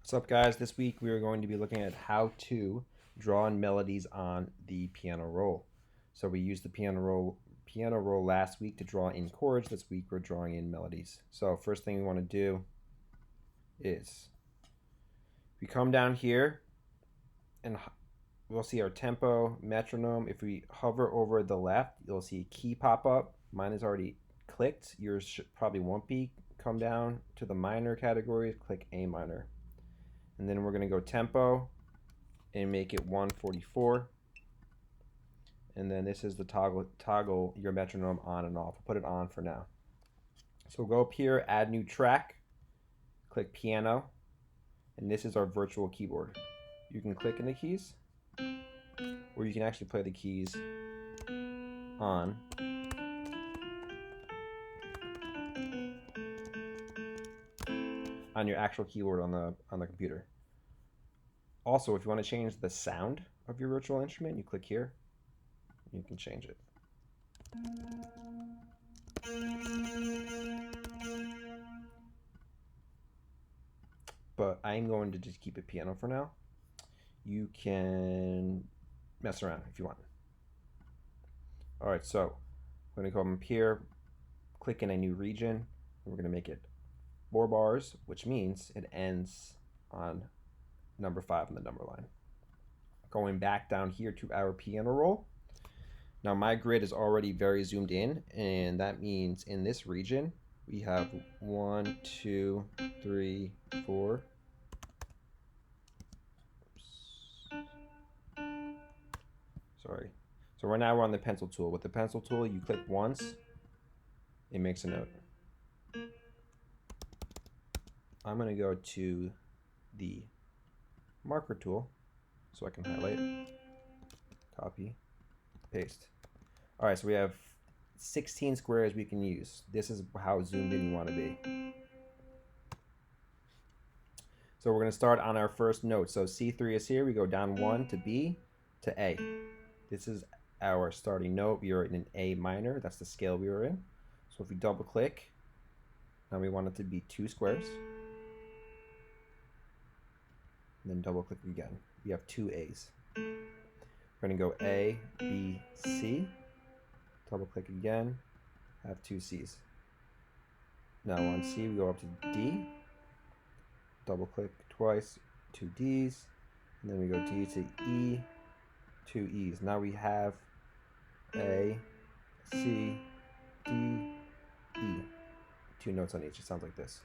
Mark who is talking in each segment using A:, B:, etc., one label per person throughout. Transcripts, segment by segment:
A: What's up, guys? This week we are going to be looking at how to draw in melodies on the piano roll. So we used the piano roll last week to draw in chords. This week we're drawing in melodies. So first thing we want to do is we come down here and we'll see our tempo, metronome. If we hover over the left, you'll see a key pop up. Mine is already clicked. Yours probably won't be. Come down to the minor categories, click A minor. And then we're going to go tempo and make it 144. And then this is the toggle your metronome on and off. We'll put it on for now. So we'll go up here, add new track, click piano, and this is our virtual keyboard. You can click in the keys, or you can actually play the keys on your actual keyboard on the computer. Also, if you want to change the sound of your virtual instrument, you click here. You can change it. But I'm going to just keep it piano for now. You can mess around if you want. All right, so I'm going to come up here, click in a new region, and we're going to make it 4 bars, which means it ends on number 5 on the number line. Going back down here to our piano roll. Now my grid is already very zoomed in, and that means in this region we have 1, 2, 3, 4. Sorry. So right now we're on the pencil tool. With the pencil tool, you click once, it makes a note. I'm going to go to the marker tool so I can highlight, copy, paste. All right, so we have 16 squares we can use. This is how zoomed in you want to be. So we're going to start on our first note. So C3 is here. We go down 1 to B to A. This is our starting note. We are in an A minor. That's the scale we were in. So if we double click, now we want it to be 2 squares. And then double click again. We have 2 A's. We're going to go A, B, C. Double click again. Have 2 C's. Now on C we go up to D. Double click twice, 2 D's. And then we go D to E, 2 E's. Now we have A, C, D, E. 2 notes on each. It sounds like this.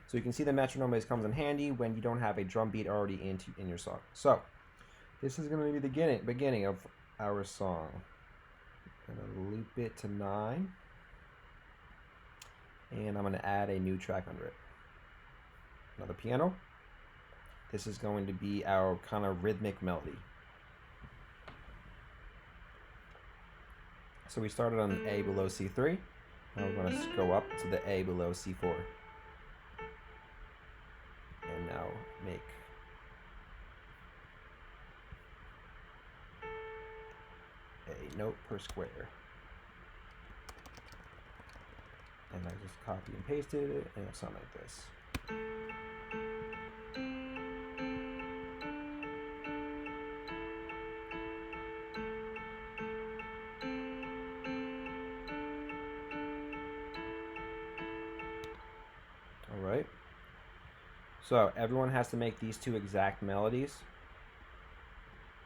A: So you can see the metronome always comes in handy when you don't have a drum beat already in your song. So this is going to be the beginning of our song. I'm going to loop it to 9. And I'm going to add a new track under it. Another piano. This is going to be our kind of rhythmic melody. So we started on A below C3. Now we're going to go up to the A below C4. And now make a note per square. And I just copy and pasted it, and it'll sound like this. All right. So everyone has to make these 2 exact melodies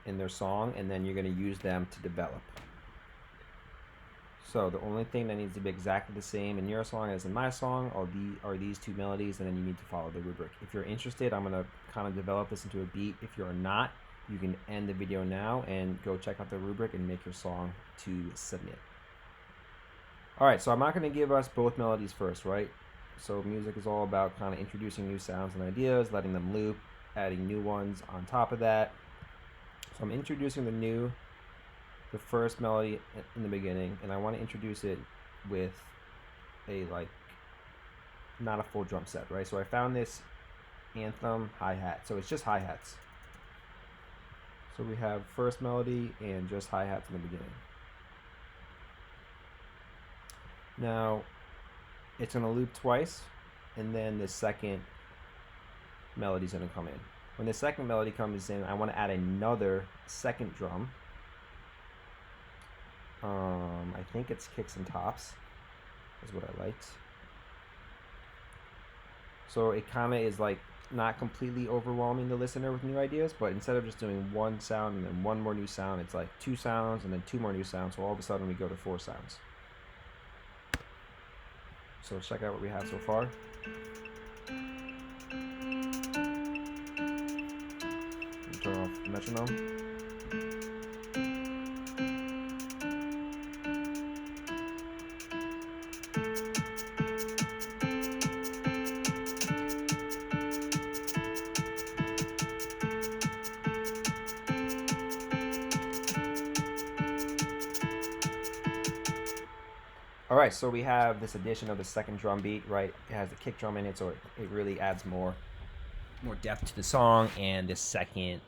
A: in their song, and then you're going to use them to develop. So the only thing that needs to be exactly the same in your song as in my song are these 2 melodies, and then you need to follow the rubric. If you're interested, I'm going to kind of develop this into a beat. If you're not, you can end the video now and go check out the rubric and make your song to submit. All right, so I'm not going to give us both melodies first, right? So music is all about kind of introducing new sounds and ideas, letting them loop, adding new ones on top of that. So I'm introducing the first melody in the beginning, and I want to introduce it with a not a full drum set, right? So I found this Anthem hi-hat. So it's just hi-hats. So we have first melody and just hi-hats in the beginning. Now, it's going to loop twice, and then the second melody is going to come in. When the second melody comes in, I want to add another second drum. I think it's kicks and tops is what I liked. So it kind of is like not completely overwhelming the listener with new ideas, but instead of just doing one sound and then one more new sound, it's like 2 sounds and then 2 more new sounds. So all of a sudden we go to 4 sounds. So check out what we have so far. Turn off the metronome. All right, so we have this addition of the second drum beat, right? It has the kick drum in it, so it really adds more depth to the song, and this second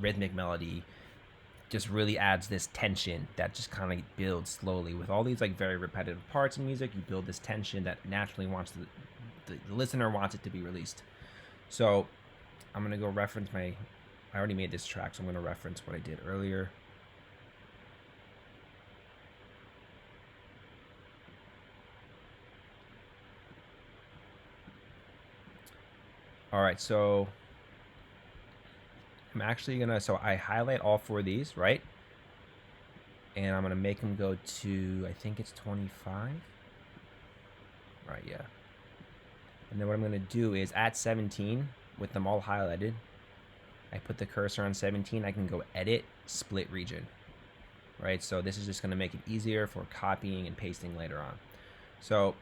A: rhythmic melody just really adds this tension that just kind of builds slowly. With all these like very repetitive parts in music, you build this tension that naturally wants the listener wants it to be released. So I'm gonna go reference I already made this track, so I'm gonna reference what I did earlier. All right, so I'm actually gonna, so I highlight all 4 of these, right? And I'm gonna make them go to, I think it's 25. Right, yeah. And then what I'm gonna do is at 17, with them all highlighted, I put the cursor on 17, I can go edit, split region. Right, so this is just gonna make it easier for copying and pasting later on. So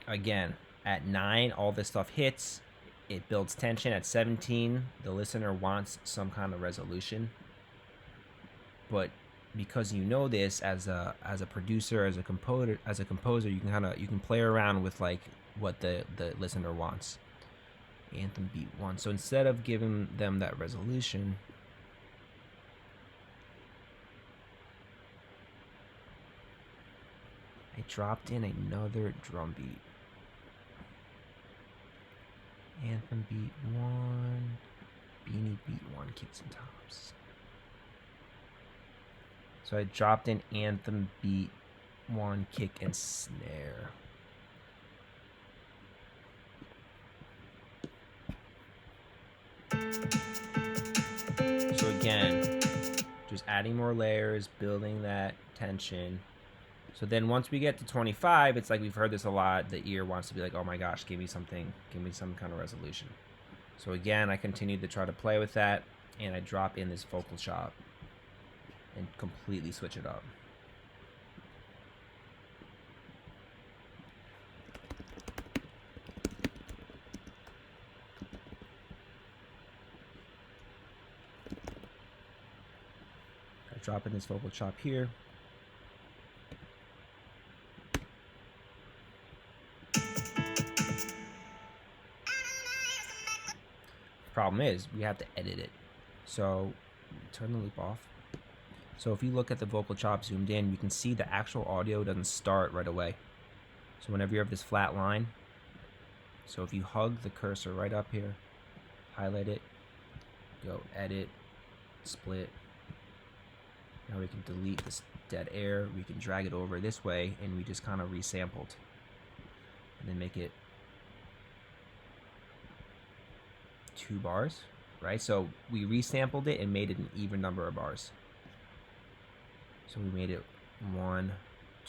A: again, at 9, all this stuff hits. It builds tension. At 17, the listener wants some kind of resolution. But because you know this as a producer, as a composer, you can play around with like what the listener wants. Anthem beat 1. So instead of giving them that resolution, I dropped in another drum beat. Anthem beat 1, Beanie beat 1, kicks and tops. So I dropped in Anthem beat 1, kick and snare. So again, just adding more layers, building that tension. So then once we get to 25, it's like we've heard this a lot. The ear wants to be like, oh my gosh, give me something, give me some kind of resolution. So again, I continue to try to play with that, and I drop in this vocal chop and completely switch it up. I drop in this vocal chop here. Problem is, we have to edit it. So turn the loop off. So if you look at the vocal chop zoomed in, you can see the actual audio doesn't start right away. So whenever you have this flat line, so if you hug the cursor right up here, highlight it, go edit, split. Now we can delete this dead air. We can drag it over this way, and we just kind of resampled. And then make it 2 bars, right? So we resampled it and made it an even number of bars. So we made it 1,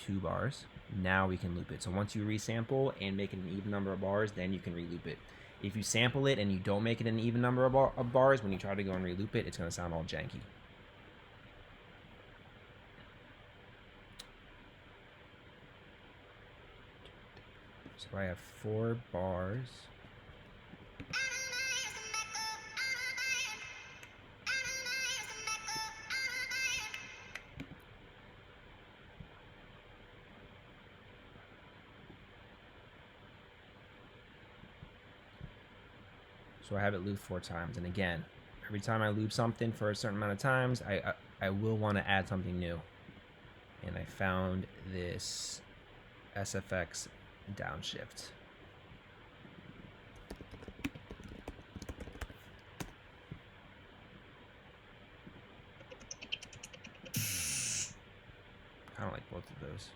A: 2 bars. Now we can loop it. So once you resample and make it an even number of bars, then you can reloop it. If you sample it and you don't make it an even number of bars, when you try to go and reloop it, it's going to sound all janky. So I have 4 bars. So I have it looped 4 times, and again, every time I loop something for a certain amount of times, I will want to add something new. And I found this
B: SFX downshift. I don't like both of those.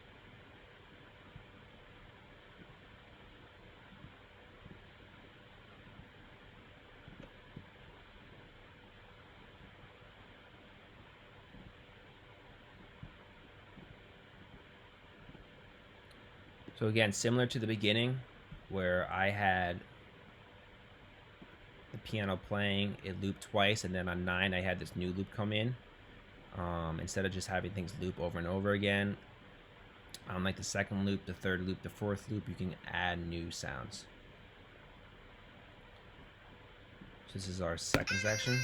B: So again, similar to the beginning where I had the piano playing, it looped twice, and then on 9 I had this new loop come in. Instead of just having things loop over and over again, on like the second loop, the third loop, the fourth loop, you can add new sounds. So this is our second section.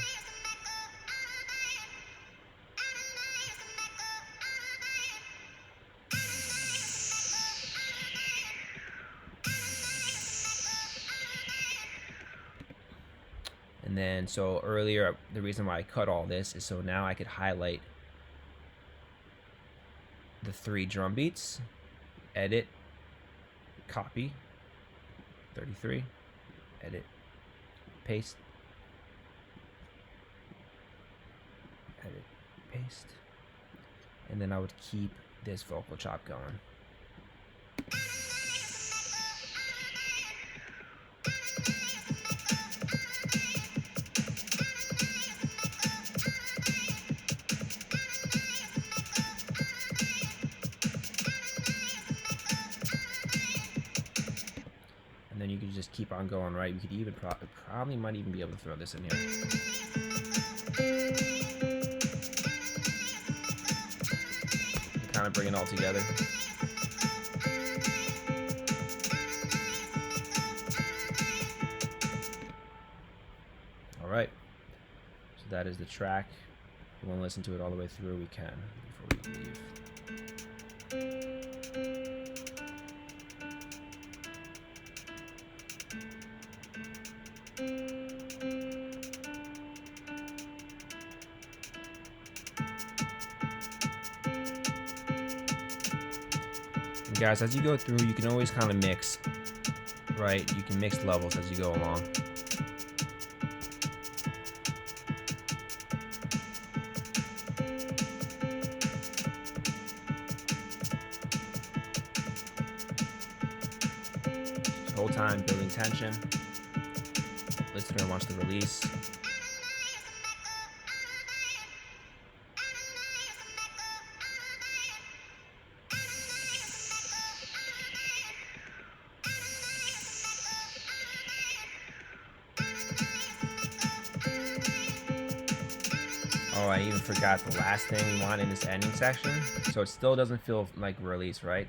B: And then, so earlier, the reason why I cut all this is so now I could highlight the 3 drum beats, edit, copy, 33, edit, paste, edit, paste, and then I would keep this vocal chop going. And then you could just keep on going, right? You could even probably might even be able to throw this in here. Kind of bring it all together. All right. So that is the track. If you want to listen to it all the way through, we can before we leave. And guys, as you go through, you can always kind of mix, right? You can mix levels as you go along. Whole time building tension. Listener wants to release. Oh, I even forgot the last thing we want in this ending section. So it still doesn't feel like release, right?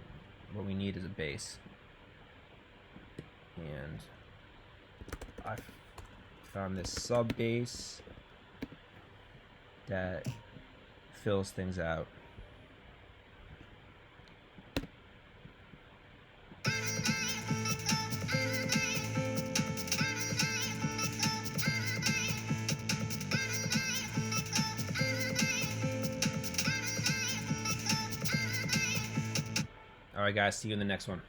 B: What we need is a bass. And I found this sub bass that fills things out. All right, guys, see you in the next one.